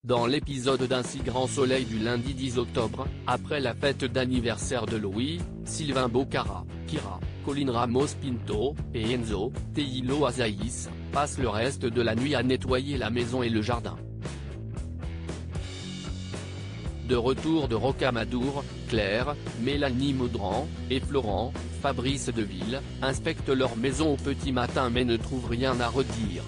Dans l'épisode d'Un si grand soleil du lundi 10 octobre, après la fête d'anniversaire de Louis, Sylvain Bocara, Kira, Colin Ramos Pinto, et Enzo, Teilo Azaïs, passent le reste de la nuit à nettoyer la maison et le jardin. De retour de Rocamadour, Claire, Mélanie Maudran, et Florent, Fabrice Deville, inspectent leur maison au petit matin mais ne trouvent rien à redire.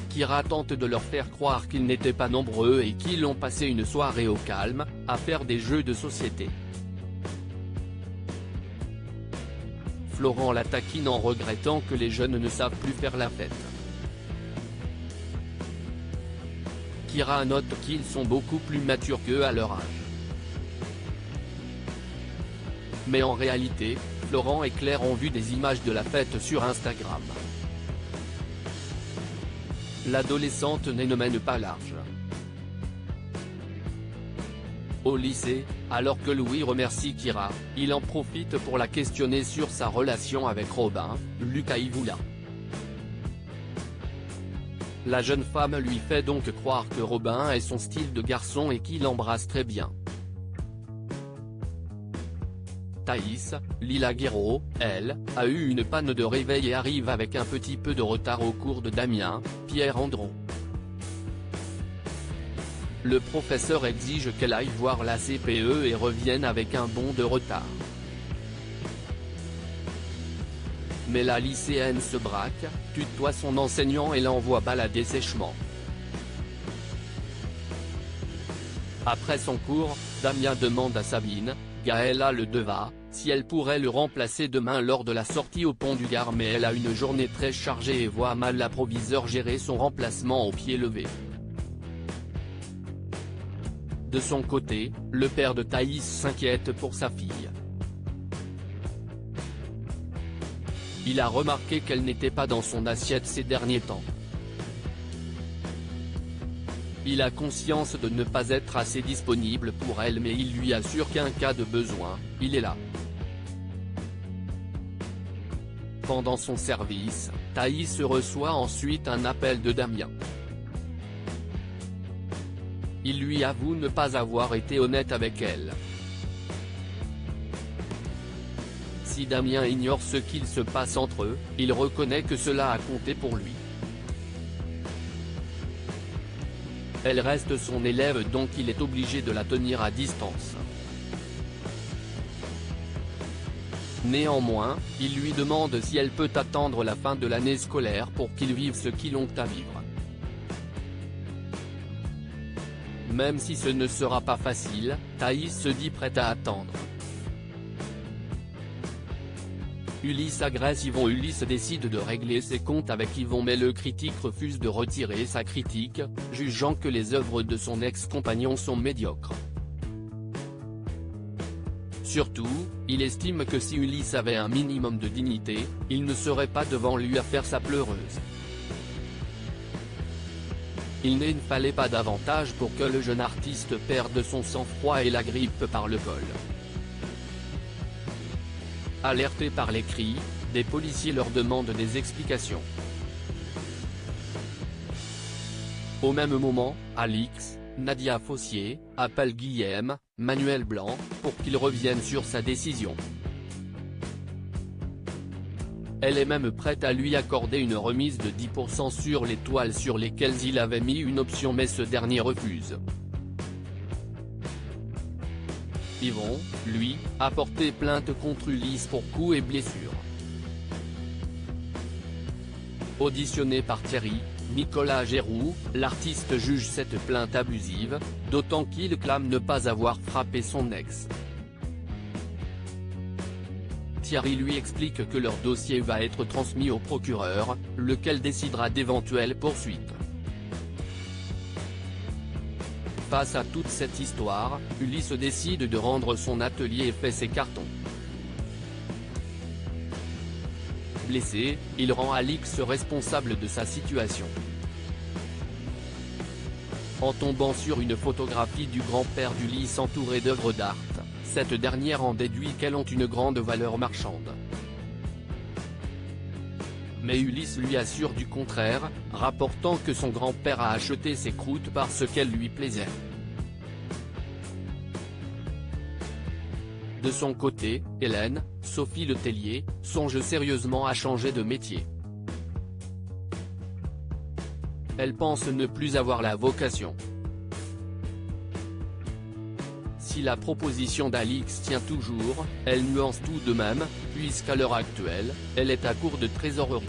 Kira tente de leur faire croire qu'ils n'étaient pas nombreux et qu'ils ont passé une soirée au calme, à faire des jeux de société. Florent la taquine en regrettant que les jeunes ne savent plus faire la fête. Kira note qu'ils sont beaucoup plus matures qu'eux à leur âge. Mais en réalité, Florent et Claire ont vu des images de la fête sur Instagram. L'adolescente ne mène pas large. Au lycée, alors que Louis remercie Kira, il en profite pour la questionner sur sa relation avec Robin, Lucas Ivoula. La jeune femme lui fait donc croire que Robin est son style de garçon et qu'il l'embrasse très bien. Thaïs, Lila Guerreau, elle, a eu une panne de réveil et arrive avec un petit peu de retard au cours de Damien, Pierre Andron. Le professeur exige qu'elle aille voir la CPE et revienne avec un bond de retard. Mais la lycéenne se braque, tutoie son enseignant et l'envoie balader sèchement. Après son cours, Damien demande à Sabine, Gaëlla Ledeva, si elle pourrait le remplacer demain lors de la sortie au pont du Gard, mais elle a une journée très chargée et voit mal la proviseure gérer son remplacement au pied levé. De son côté, le père de Thaïs s'inquiète pour sa fille. Il a remarqué qu'elle n'était pas dans son assiette ces derniers temps. Il a conscience de ne pas être assez disponible pour elle mais il lui assure qu'en cas de besoin, il est là. Pendant son service, Thaïs reçoit ensuite un appel de Damien. Il lui avoue ne pas avoir été honnête avec elle. Si Damien ignore ce qu'il se passe entre eux, il reconnaît que cela a compté pour lui. Elle reste son élève donc il est obligé de la tenir à distance. Néanmoins, il lui demande si elle peut attendre la fin de l'année scolaire pour qu'ils vivent ce qu'ils ont à vivre. Même si ce ne sera pas facile, Thaïs se dit prête à attendre. Ulysse agresse Yvon. Ulysse décide de régler ses comptes avec Yvon mais le critique refuse de retirer sa critique, jugeant que les œuvres de son ex-compagnon sont médiocres. Surtout, il estime que si Ulysse avait un minimum de dignité, il ne serait pas devant lui à faire sa pleureuse. Il ne fallait pas davantage pour que le jeune artiste perde son sang-froid et la grippe par le col. Alertés par les cris, des policiers leur demandent des explications. Au même moment, Alix, Nadia Fossier, appelle Guillaume, Manuel Blanc, pour qu'il revienne sur sa décision. Elle est même prête à lui accorder une remise de 10% sur les toiles sur lesquelles il avait mis une option mais ce dernier refuse. Yvon, lui, a porté plainte contre Ulysse pour coups et blessures. Auditionné par Thierry, Nicolas Géroux, l'artiste juge cette plainte abusive, d'autant qu'il clame ne pas avoir frappé son ex. Thierry lui explique que leur dossier va être transmis au procureur, lequel décidera d'éventuelles poursuites. Face à toute cette histoire, Ulysse décide de rendre son atelier et fait ses cartons. Blessé, il rend Alix responsable de sa situation. En tombant sur une photographie du grand-père d'Ulysse entouré d'œuvres d'art, cette dernière en déduit qu'elles ont une grande valeur marchande. mais Ulysse lui assure du contraire, rapportant que son grand-père a acheté ces croûtes parce qu'elles lui plaisaient. De son côté, Hélène, Sophie Letellier, songe sérieusement à changer de métier. Elle pense ne plus avoir la vocation. Si la proposition d'Alix tient toujours, elle nuance tout de même, puisqu'à l'heure actuelle, elle est à court de trésorerie.